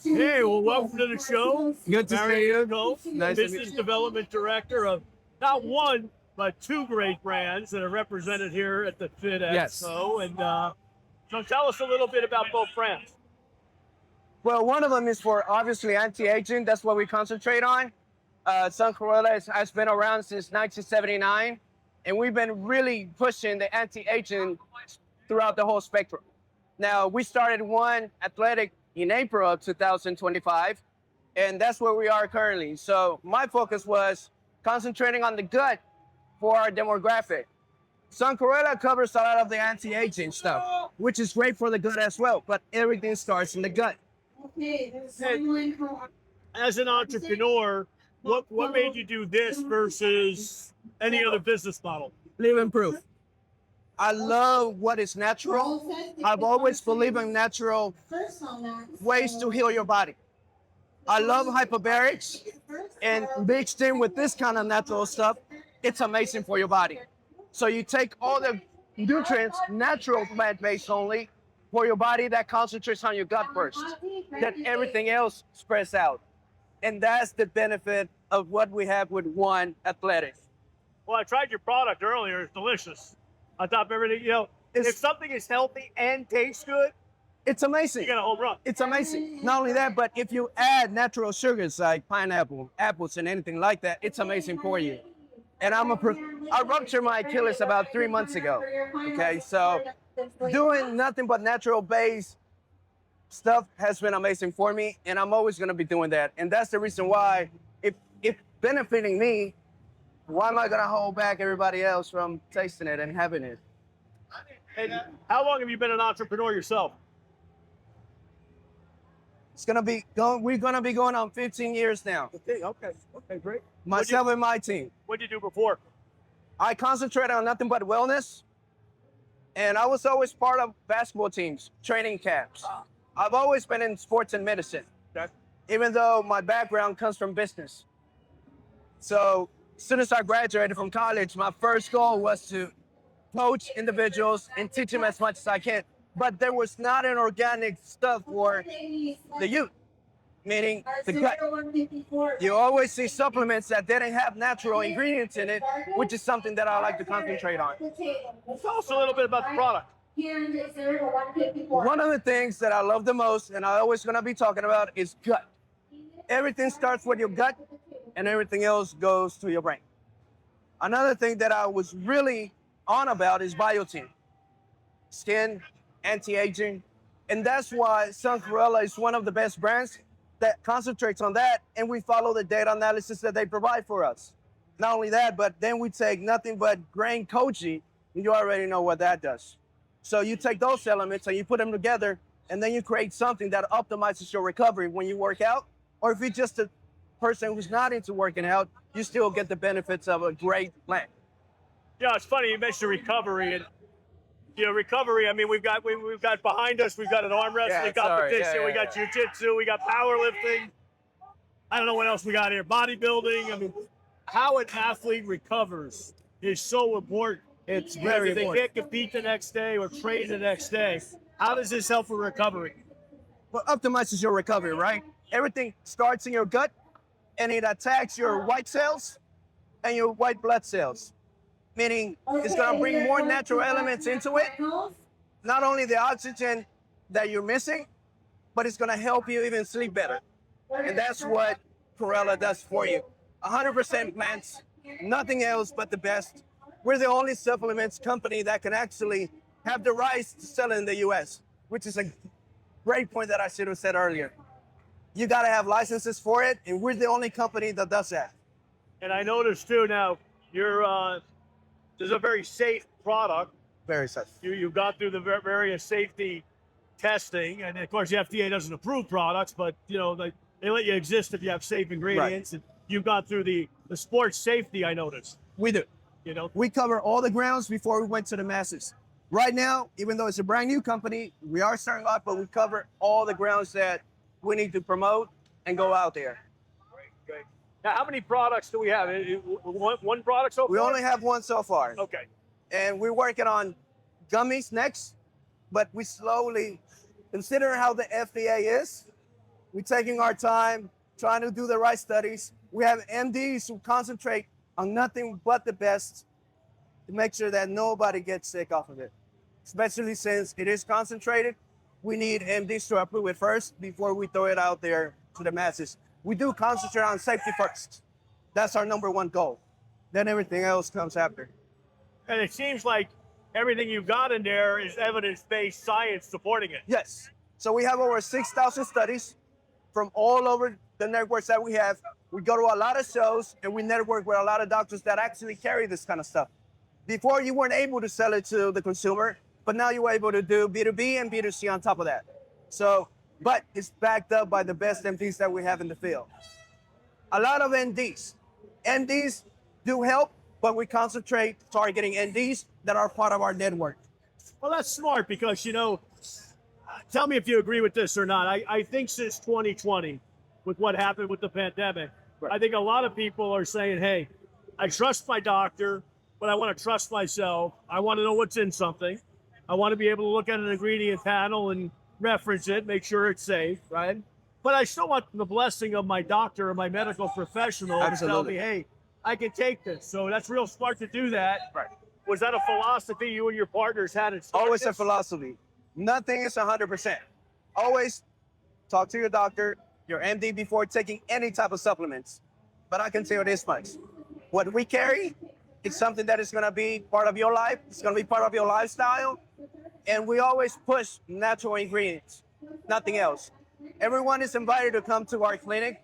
Hey, well, welcome to the show. Good to see Mario you. Chacon, Nice to meet Business you. Development Director of not one, but two great brands that are represented here at the Fit Yes. Expo. And so tell us a little bit about both brands. Well, one of them is for obviously anti-aging. That's what we concentrate on. Chlorella has been around since 1979, and we've been really pushing the anti-aging throughout the whole spectrum. Now, we started one athletic in April of 2025, and that's where we are currently. So my focus was concentrating on the gut for our demographic. Chlorella covers a lot of the anti-aging stuff, which is great for the gut as well, but everything starts in the gut. As an entrepreneur, what made you do this versus any other business model? Living proof. I love what is natural. I've always believed in natural ways to heal your body. I love hyperbarics, and mixed in with this kind of natural stuff, it's amazing for your body. So you take all the nutrients, natural plant-based only, for your body that concentrates on your gut first. Then everything else spreads out. And that's the benefit of what we have with One Athletic. Well, I tried your product earlier. It's delicious. On top of everything, if something is healthy and tastes good, it's amazing. You got a home run. It's amazing. Not only that, but if you add natural sugars like pineapple, apples, and anything like that, it's amazing for you. And I ruptured my Achilles about 3 months ago. Okay, so doing nothing but natural-based stuff has been amazing for me, and I'm always going to be doing that. And that's the reason why, if benefiting me, why am I going to hold back everybody else from tasting it and having it? And how long have you been an entrepreneur yourself? We're going to be going on 15 years now. Okay, great. Myself and my team. What did you do before? I concentrated on nothing but wellness, and I was always part of basketball teams, training camps. I've always been in sports and medicine, even though my background comes from business. So as soon as I graduated from college, my first goal was to coach individuals and teach them as much as I can. But there was not an organic stuff for the youth, meaning the gut. You always see supplements that didn't have natural ingredients in it, which is something that I like to concentrate on. Tell us a little bit about the product. One of the things that I love the most, and I'm always going to be talking about, is gut. Everything starts with your gut, and everything else goes to your brain. Another thing that I was really on about is biotin. Skin, anti-aging, and that's why Chlorella is one of the best brands that concentrates on that, and we follow the data analysis that they provide for us. Not only that, but then we take nothing but grain koji, and you already know what that does. So you take those elements and you put them together, and then you create something that optimizes your recovery when you work out, or if you're just a person who's not into working out, you still get the benefits of a great plan. Yeah, it's funny you mentioned recovery, and recovery. I mean, we've got behind us. We've got an arm wrestling competition. We got jiu-jitsu. We got powerlifting. I don't know what else we got here. Bodybuilding. I mean, how an athlete recovers is so important. It's very important. If they can't compete the next day or train the next day, how does this help with recovery? Well, optimizes your recovery, right? Everything starts in your gut, and it attacks your white cells and your white blood cells. Meaning it's going to bring more natural elements into it. Not only the oxygen that you're missing, but it's going to help you even sleep better. And that's what Chlorella does for you. 100% plants, nothing else but the best. We're the only supplements company that can actually have the rights to sell in the US, which is a great point that I should have said earlier. You got to have licenses for it, and we're the only company that does that. And I noticed too now, this is a very safe product. Very safe. You've gone through the various safety testing, and of course the FDA doesn't approve products, but they let you exist if you have safe ingredients. Right. And you've gone through the sports safety, I noticed. We do. We cover all the grounds before we went to the masses. Right now, even though it's a brand new company, we are starting off, but we cover all the grounds that we need to promote and go out there. Great. Now, how many products do we have? One product so far? We only have one so far. Okay. And we're working on gummies next, but we slowly, considering how the FDA is, We're taking our time, trying to do the right studies. We have MDs who concentrate on nothing but the best to make sure that nobody gets sick off of it. Especially since it is concentrated, we need MDs to approve it first before we throw it out there to the masses. We do concentrate on safety first. That's our number one goal. Then everything else comes after. And it seems like everything you've got in there is evidence-based science supporting it. Yes. So we have over 6,000 studies from all over the networks that we have. We go to a lot of shows and we network with a lot of doctors that actually carry this kind of stuff. Before, you weren't able to sell it to the consumer, but now you're able to do B2B and B2C on top of that. So, but it's backed up by the best MDs that we have in the field. A lot of NDs. NDs do help, but we concentrate targeting NDs that are part of our network. Well, that's smart because, you know, tell me if you agree with this or not. I think since 2020, with what happened with the pandemic, Right. I think a lot of people are saying, hey, I trust my doctor, but I want to trust myself. I want to know what's in something. I want to be able to look at an ingredient panel and reference it, make sure it's safe, right? But I still want the blessing of my doctor or my medical professional to tell me, hey, I can take this. So that's real smart to do that. Right. Was that a philosophy you and your partners had at start? Always a philosophy. Nothing is 100%. Always talk to your doctor, your MD before taking any type of supplements. But I can tell you this much. What we carry, it's something that is going to be part of your life. It's going to be part of your lifestyle. And we always push natural ingredients, nothing else. Everyone is invited to come to our clinic,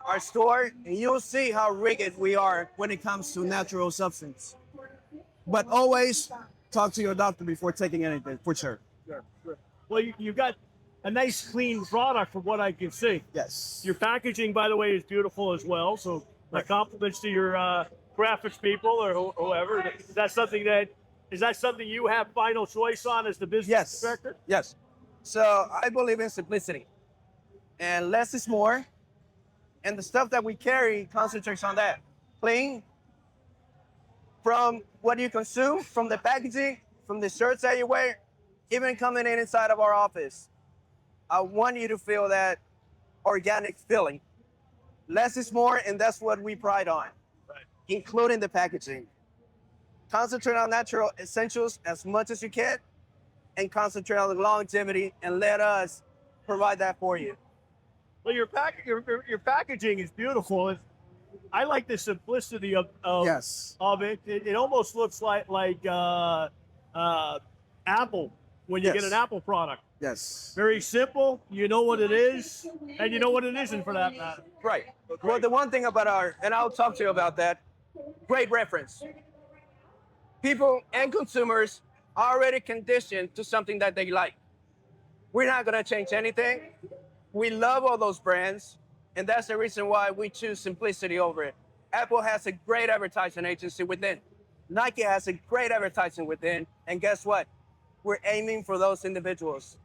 our store, and you'll see how rigid we are when it comes to natural substance. But always talk to your doctor before taking anything, for sure. Sure. Well, you got a nice, clean product from what I can see. Yes. Your packaging, by the way, is beautiful as well. So my compliments to your graphics people or whoever. Is that something you have final choice on as the business director? Yes. So I believe in simplicity. And less is more. And the stuff that we carry concentrates on that. Clean, from what you consume, from the packaging, from the shirts that you wear, even coming in inside of our office. I want you to feel that organic feeling. Less is more, and that's what we pride on, Right. including the packaging. Concentrate on natural essentials as much as you can, and concentrate on the longevity, and let us provide that for you. Well, your packaging is beautiful. I like the simplicity of Yes. of it. It almost looks like Apple when you Yes. get an Apple product. Yes. Very simple. You know what it is, and you know what it isn't for that matter. Right. Well, the one thing about and I'll talk to you about that, great reference. People and consumers are already conditioned to something that they like. We're not going to change anything. We love all those brands, and that's the reason why we choose simplicity over it. Apple has a great advertising agency within. Nike has a great advertising within, and guess what? We're aiming for those individuals.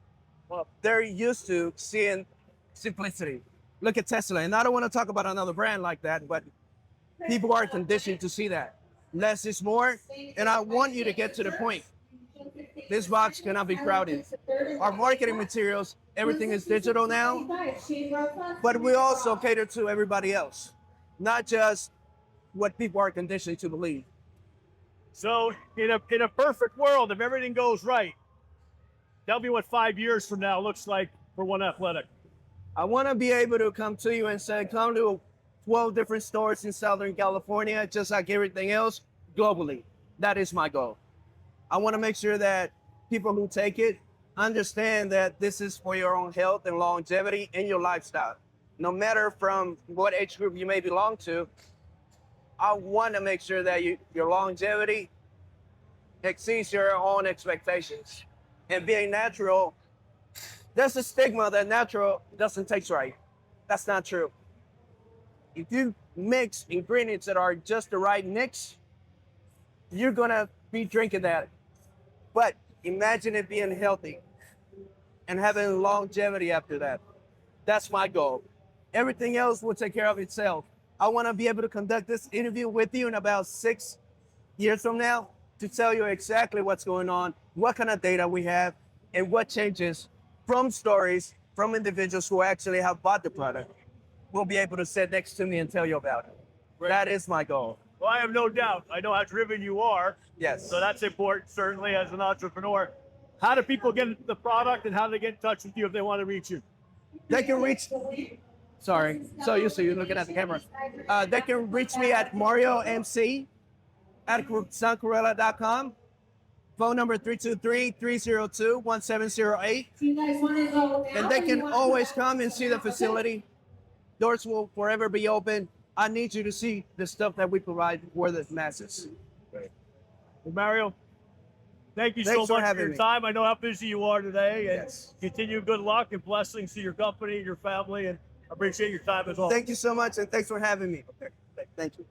Well, they're used to seeing simplicity. Look at Tesla, and I don't want to talk about another brand like that, but people are conditioned to see that. Less is more, and I want you to get to the point. This box cannot be crowded. Our marketing materials, everything is digital now, but we also cater to everybody else, not just what people are conditioned to believe. So, in a perfect world, if everything goes right, tell me what 5 years from now looks like for One Athletic. I want to be able to come to you and say, come to 12 different stores in Southern California, just like everything else, globally. That is my goal. I want to make sure that people who take it understand that this is for your own health and longevity in your lifestyle. No matter from what age group you may belong to, I want to make sure that your longevity exceeds your own expectations. And being natural, there's a stigma that natural doesn't taste right. That's not true. If you mix ingredients that are just the right mix, you're gonna be drinking that. But imagine it being healthy and having longevity after that. That's my goal. Everything else will take care of itself. I want to be able to conduct this interview with you in about 6 years from now to tell you exactly what's going on, what kind of data we have, and what changes from stories from individuals who actually have bought the product will be able to sit next to me and tell you about it. Right. That is my goal. Well, I have no doubt. I know how driven you are. Yes. So that's important, certainly, as an entrepreneur. How do people get the product and how do they get in touch with you if they want to reach you? They can reach, sorry, so used to you looking at the camera. They can reach me at mariomc at sunchlorella.com. Phone number 323-302-1708. And they can always come and see the facility. Doors will forever be open. I need you to see the stuff that we provide for the masses. Well, Mario, thank you Thanks so for much for having your me. time. I know how busy you are today. And Yes. continue good luck and blessings to your company and your family. And I appreciate your time as well. Thank you so much, and thanks for having me. Thank you.